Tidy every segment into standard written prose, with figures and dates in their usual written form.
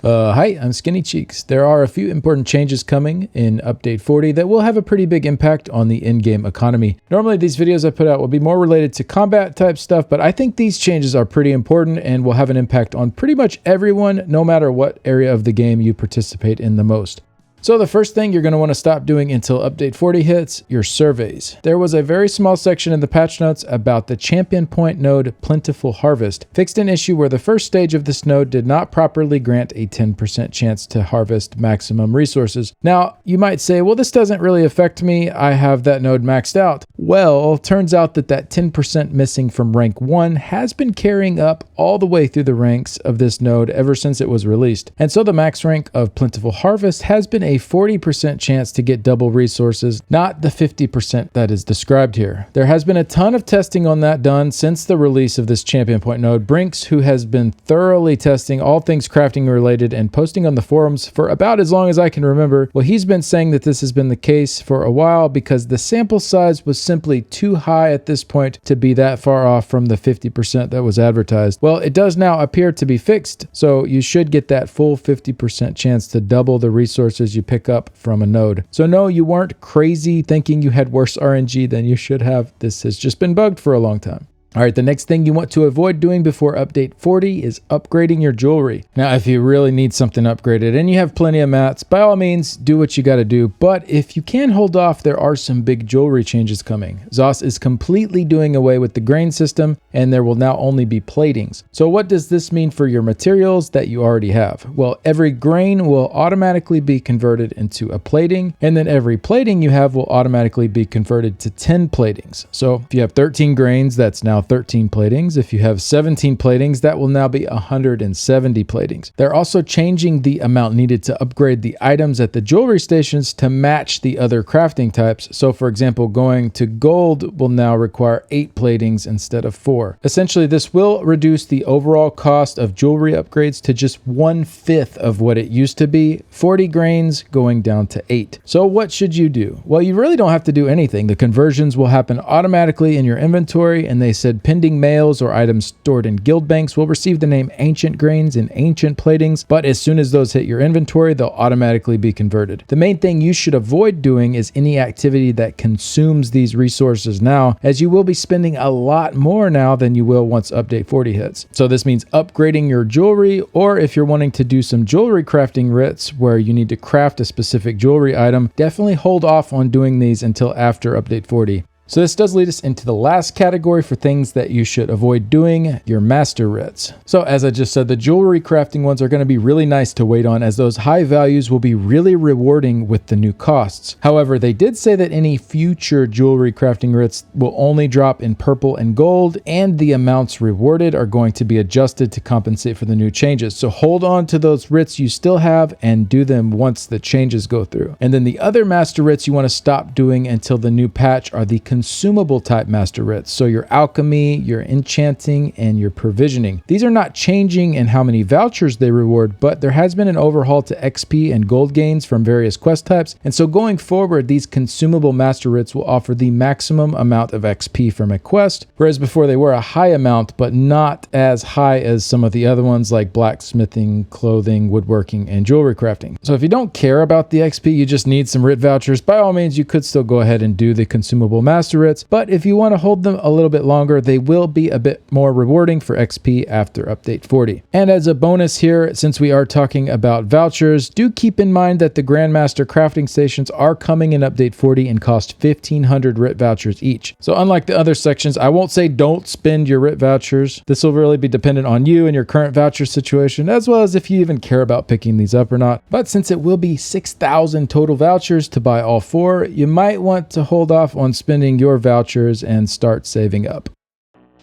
Hi, I'm Skinny Cheeks. There are a few important changes coming in Update 40 that will have a pretty big impact on the in-game economy. Normally these videos I put out will be more related to combat type stuff, but I think these changes are pretty important and will have an impact on pretty much everyone, no matter what area of the game you participate in the most. So the first thing you're going to want to stop doing until Update 40 hits, your surveys. There was a very small section in the patch notes about the champion point node Plentiful Harvest, fixed an issue where the first stage of this node did not properly grant a 10% chance to harvest maximum resources. Now, you might say, well, this doesn't really affect me. I have that node maxed out. Well, turns out that 10% missing from rank 1 has been carrying up all the way through the ranks of this node ever since it was released. And so the max rank of Plentiful Harvest has been a 40% chance to get double resources, not the 50% that is described here. There has been a ton of testing on that done since the release of this champion point node. Brinks, who has been thoroughly testing all things crafting related and posting on the forums for about as long as I can remember, well, he's been saying that this has been the case for a while because the sample size was simply too high at this point to be that far off from the 50% that was advertised. Well, it does now appear to be fixed, so you should get that full 50% chance to double the resources you pick up from a node. So no, you weren't crazy thinking you had worse RNG than you should have. This has just been bugged for a long time. All right, the next thing you want to avoid doing before Update 40 is upgrading your jewelry. Now, if you really need something upgraded and you have plenty of mats, by all means, do what you got to do. But if you can hold off, there are some big jewelry changes coming. ZOS is completely doing away with the grain system, and there will now only be platings. So what does this mean for your materials that you already have? Well, every grain will automatically be converted into a plating, and then every plating you have will automatically be converted to 10 platings. So if you have 13 grains, that's now 13 platings. If you have 17 platings, that will now be 170 platings. They're also changing the amount needed to upgrade the items at the jewelry stations to match the other crafting types. So for example, going to gold will now require 8 platings instead of 4. Essentially, this will reduce the overall cost of jewelry upgrades to just 1/5 of what it used to be, 40 grains going down to 8. So what should you do? Well, you really don't have to do anything. The conversions will happen automatically in your inventory, and they said pending mails or items stored in guild banks will receive the name ancient grains and ancient platings, but as soon as those hit your inventory, they'll automatically be converted. The main thing you should avoid doing is any activity that consumes these resources now, as you will be spending a lot more now than you will once Update 40 hits. So this means upgrading your jewelry, or if you're wanting to do some jewelry crafting writs where you need to craft a specific jewelry item, definitely hold off on doing these until after Update 40. So this does lead us into the last category for things that you should avoid doing, your master writs. So as I just said, the jewelry crafting ones are going to be really nice to wait on, as those high values will be really rewarding with the new costs. However, they did say that any future jewelry crafting writs will only drop in purple and gold, and the amounts rewarded are going to be adjusted to compensate for the new changes. So hold on to those writs you still have and do them once the changes go through. And then the other master writs you want to stop doing until the new patch are the consumable type master writs. So your alchemy, your enchanting, and your provisioning. These are not changing in how many vouchers they reward, but there has been an overhaul to XP and gold gains from various quest types. And so going forward, these consumable master writs will offer the maximum amount of XP from a quest, whereas before they were a high amount, but not as high as some of the other ones like blacksmithing, clothing, woodworking, and jewelry crafting. So if you don't care about the XP, you just need some writ vouchers, by all means, you could still go ahead and do the consumable master writs, but if you want to hold them a little bit longer, they will be a bit more rewarding for XP after Update 40. And as a bonus here, since we are talking about vouchers, do keep in mind that the Grandmaster crafting stations are coming in Update 40 and cost 1,500 writ vouchers each. So unlike the other sections, I won't say don't spend your writ vouchers. This will really be dependent on you and your current voucher situation, as well as if you even care about picking these up or not. But since it will be 6,000 total vouchers to buy all 4, you might want to hold off on spending your vouchers and start saving up.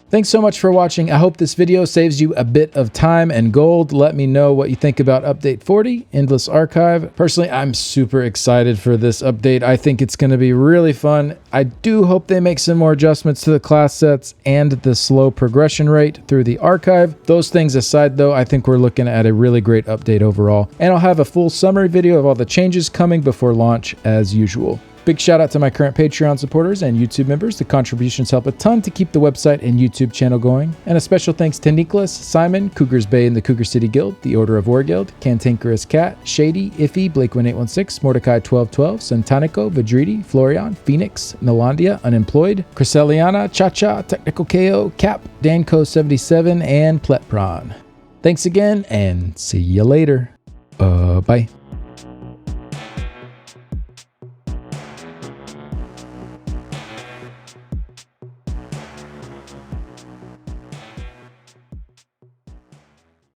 Thanks so much for watching. I hope this video saves you a bit of time and gold. Let me know what you think about Update 40, Endless Archive. Personally, I'm super excited for this update. I think it's going to be really fun. I do hope they make some more adjustments to the class sets and the slow progression rate through the archive. Those things aside though, I think we're looking at a really great update overall. And I'll have a full summary video of all the changes coming before launch as usual. Big shout out to my current Patreon supporters and YouTube members. The contributions help a ton to keep the website and YouTube channel going. And a special thanks to Nicholas, Simon, Cougars Bay and the Cougar City Guild, the Order of War Guild, Cantankerous Cat, Shady, Iffy, Blake1816, Mordecai1212, Santanico, Vidridi, Florian, Phoenix, Nalandia, Unemployed, Chryseliana, Cha-Cha, Technical KO, Cap, Danco77, and Pletpron. Thanks again, and see you later. Bye.